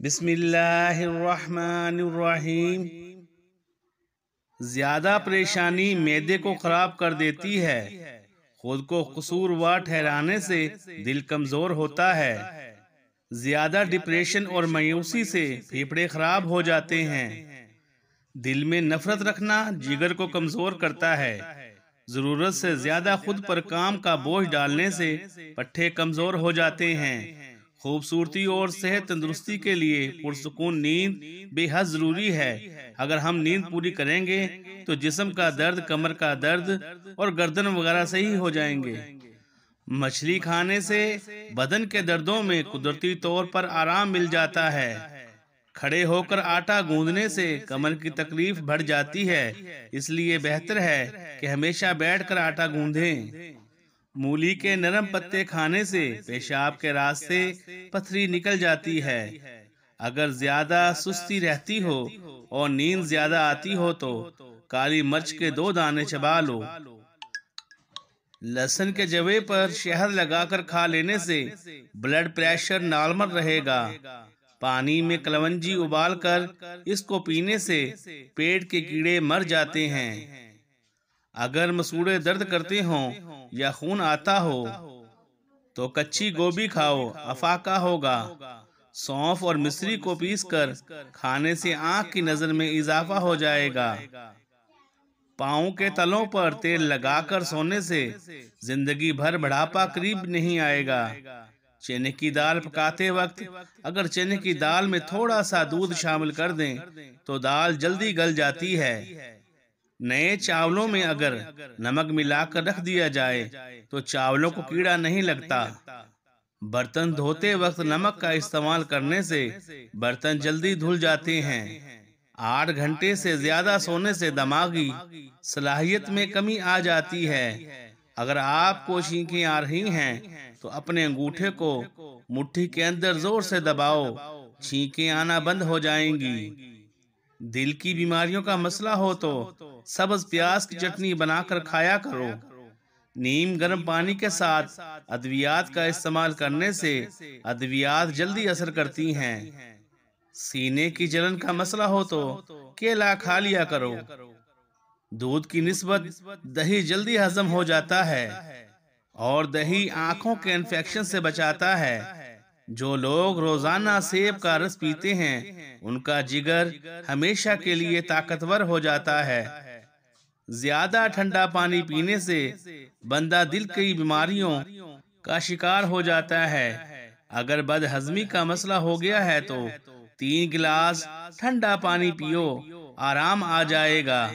बिस्मिल्लाहिर्रहमानिर्रहीम। ज्यादा परेशानी मैदे को खराब कर देती है। खुद को कसूरवार ठहराने से दिल कमजोर होता है। ज्यादा डिप्रेशन और मायूसी से फेफड़े खराब हो जाते हैं। दिल में नफरत रखना जिगर को कमजोर करता है। जरूरत से ज्यादा खुद पर काम का बोझ डालने से पट्टे कमजोर हो जाते हैं। खूबसूरती और सेहत तंदुरुस्ती के लिए पुरसुकून नींद बेहद जरूरी है। अगर हम नींद पूरी करेंगे तो जिस्म का दर्द, कमर का दर्द और गर्दन वगैरह सही हो जाएंगे। मछली खाने से बदन के दर्दों में कुदरती तौर पर आराम मिल जाता है। खड़े होकर आटा गूंदने से कमर की तकलीफ बढ़ जाती है, इसलिए बेहतर है कि हमेशा बैठकर आटा गूंदें। मूली के नरम पत्ते खाने से पेशाब के रास्ते पथरी निकल जाती है। अगर ज्यादा सुस्ती रहती हो और नींद ज्यादा आती हो तो काली मिर्च के 2 दाने चबा लो। लहसुन के जवे पर शहद लगाकर खा लेने से ब्लड प्रेशर नॉर्मल रहेगा। पानी में कलवंजी उबालकर इसको पीने से पेट के कीड़े मर जाते हैं। अगर मसूड़े दर्द करते हों या खून आता हो तो कच्ची गोभी खाओ, अफाका होगा। सौंफ और मिश्री को पीसकर खाने से आंख की नजर में इजाफा हो जाएगा। पाँव के तलों पर तेल लगाकर सोने से जिंदगी भर बुढ़ापा करीब नहीं आएगा। चने की दाल पकाते वक्त अगर चने की दाल में थोड़ा सा दूध शामिल कर दें तो दाल जल्दी गल जाती है। नए चावलों में अगर नमक मिलाकर रख दिया जाए तो चावलों को कीड़ा नहीं लगता। बर्तन धोते वक्त नमक का इस्तेमाल करने से बर्तन जल्दी धुल जाते हैं। 8 घंटे से ज्यादा सोने से दिमागी सलाहियत में कमी आ जाती है। अगर आपको छींकें आ रही हैं तो अपने अंगूठे को मुट्ठी के अंदर जोर से दबाओ, छींकें आना बंद हो जाएंगी। दिल की बीमारियों का मसला हो तो सब्ज प्याज की चटनी बनाकर खाया करो। नीम गर्म पानी के साथ अद्वियात का इस्तेमाल करने से अद्वियात जल्दी असर करती हैं। सीने की जलन का मसला हो तो केला खा लिया करो। दूध की निस्बत दही जल्दी हजम हो जाता है और दही आंखों के इन्फेक्शन से बचाता है। जो लोग रोजाना सेब का रस पीते हैं उनका जिगर हमेशा के लिए ताकतवर हो जाता है। ज्यादा ठंडा पानी पीने से बंदा दिल की बीमारियों का शिकार हो जाता है। अगर बदहजमी का मसला हो गया है तो 3 गिलास ठंडा पानी पियो, आराम आ जाएगा।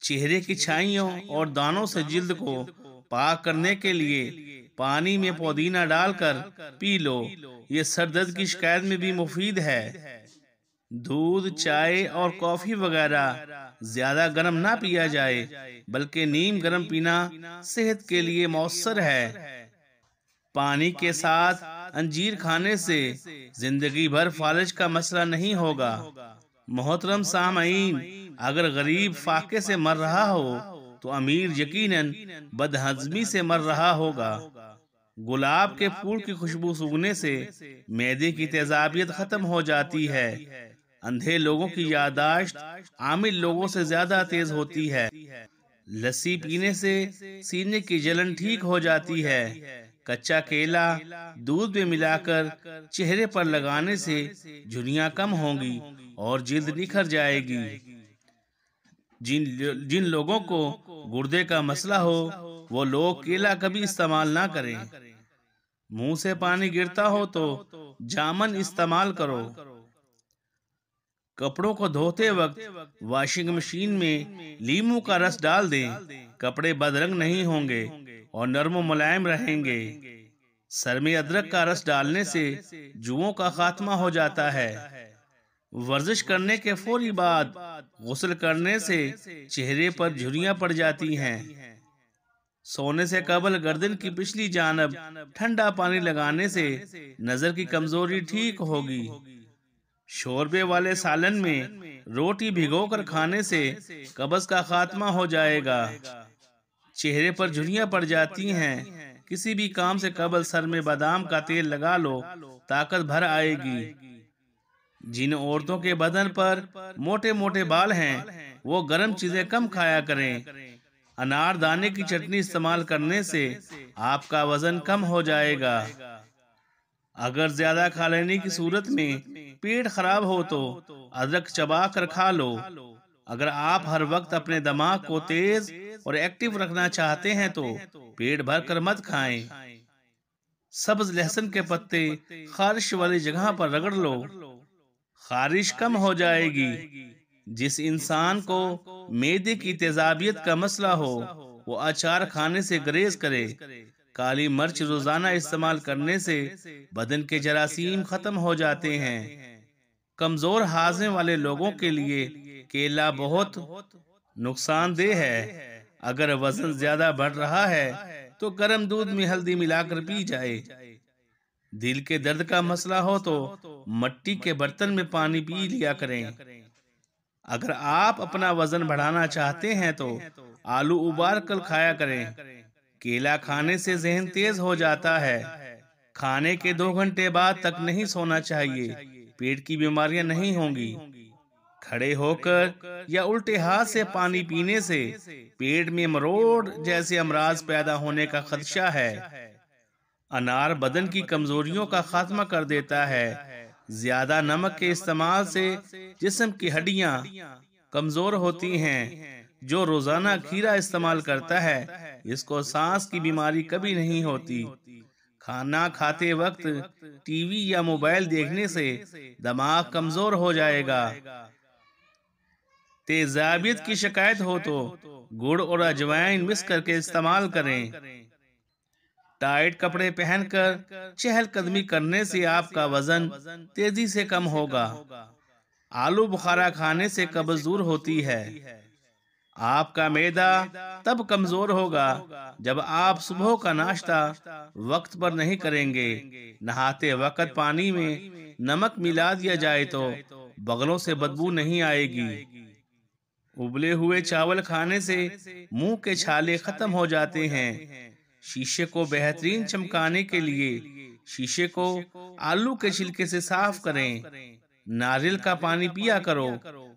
चेहरे की छाइयों और दानों से जिल्द को पाक करने के लिए पानी में पुदीना डालकर पी लो। ये सर दर्द की शिकायत में भी मुफीद है। दूध, चाय और कॉफी वगैरह ज्यादा गर्म ना पिया जाए, बल्कि नीम गर्म पीना सेहत के लिए मौसर है। पानी के साथ अंजीर खाने से जिंदगी भर फालिज का मसला नहीं होगा। मोहतरम सामईन, अगर गरीब फाके से मर रहा हो तो अमीर यकीनन बदहजमी से मर रहा होगा। गुलाब के फूल की खुशबू सूंघने से मैदे की तेजाबियत खत्म हो जाती है। अंधे लोगों की याददाश्त आमिल लोगों से ज्यादा तेज होती है। लस्सी पीने से सीने की जलन ठीक हो जाती है। कच्चा केला दूध में मिलाकर चेहरे पर लगाने से झुर्रियां कम होंगी और जिल्द निखर जाएगी। जिन लोगों को गुर्दे का मसला हो वो लोग केला कभी इस्तेमाल ना करें। मुंह से पानी गिरता हो तो जामन इस्तेमाल करो। कपड़ों को धोते वक्त वॉशिंग मशीन में लीमू का रस डाल दें। कपड़े बदरंग नहीं होंगे और नरम मुलायम रहेंगे। सर में अदरक का रस डालने से जुओं का खात्मा हो जाता है। वर्जिश करने के फौरी बाद गुस्ल करने से चेहरे पर झुर्रियां पड़ जाती हैं। सोने से कबल गर्दन की पिछली जानब ठंडा पानी लगाने से नजर की कमजोरी ठीक होगी। शोरबे वाले सालन में रोटी भिगोकर खाने से कब्ज का खात्मा हो जाएगा। चेहरे पर झुर्रियां पड़ जाती हैं, किसी भी काम से कबल सर में बादाम का तेल लगा लो, ताकत भर आएगी। जिन औरतों के बदन पर मोटे मोटे बाल हैं वो गर्म चीजें कम खाया करें। अनार दाने की चटनी इस्तेमाल करने से आपका वजन कम हो जाएगा। अगर ज्यादा खा लेने की सूरत में पेट खराब हो तो अदरक चबा कर खा लो। अगर आप हर वक्त अपने दिमाग को तेज और एक्टिव रखना चाहते हैं तो पेट भर कर मत खाएं। सब्ज लहसुन के पत्ते खारिश वाली जगह पर रगड़ लो, खारिश कम हो जाएगी। जिस इंसान को मैदे की तेजाबियत का मसला हो वो अचार खाने से गुरेज करे। काली मिर्च रोजाना इस्तेमाल करने से बदन के जरासीम खत्म हो जाते हैं। कमजोर हाजमे वाले लोगों के लिए केला बहुत नुकसानदेह है। अगर वजन ज्यादा बढ़ रहा है तो गर्म दूध में हल्दी मिलाकर पी जाए। दिल के दर्द का मसला हो तो मिट्टी के बर्तन में पानी पी लिया करें। अगर आप अपना वजन बढ़ाना चाहते हैं तो आलू उबाल कर खाया करें। केला खाने से जहन तेज हो जाता है। खाने के 2 घंटे बाद तक नहीं सोना चाहिए, पेट की बीमारियां नहीं होंगी। खड़े होकर या उल्टे हाथ से पानी पीने से पेट में मरोड़ जैसे अमराज पैदा होने का खदशा है। अनार बदन की कमजोरियों का खात्मा कर देता है। ज्यादा नमक के इस्तेमाल से जिस्म की हड्डियां कमजोर होती हैं। जो रोजाना खीरा इस्तेमाल करता है इसको सांस की बीमारी कभी नहीं होती। खाना खाते वक्त टीवी या मोबाइल देखने से दिमाग कमजोर हो जाएगा। तेजाबियत की शिकायत हो तो गुड़ और अजवाइन मिक्स करके इस्तेमाल करें। टाइट कपड़े पहनकर चहलकदमी करने से आपका वजन तेजी से कम होगा। आलू बुखारा खाने से कब्ज दूर होती है। आपका मैदा तब कमजोर होगा जब आप सुबह का नाश्ता वक्त पर नहीं करेंगे। नहाते वक्त पानी में नमक मिला दिया जाए तो बगलों से बदबू नहीं आएगी। उबले हुए चावल खाने से मुंह के छाले खत्म हो जाते हैं। शीशे को बेहतरीन चमकाने के लिए शीशे को आलू के छिलके से साफ करें। नारियल का पानी पिया करो।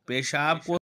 पेशाब को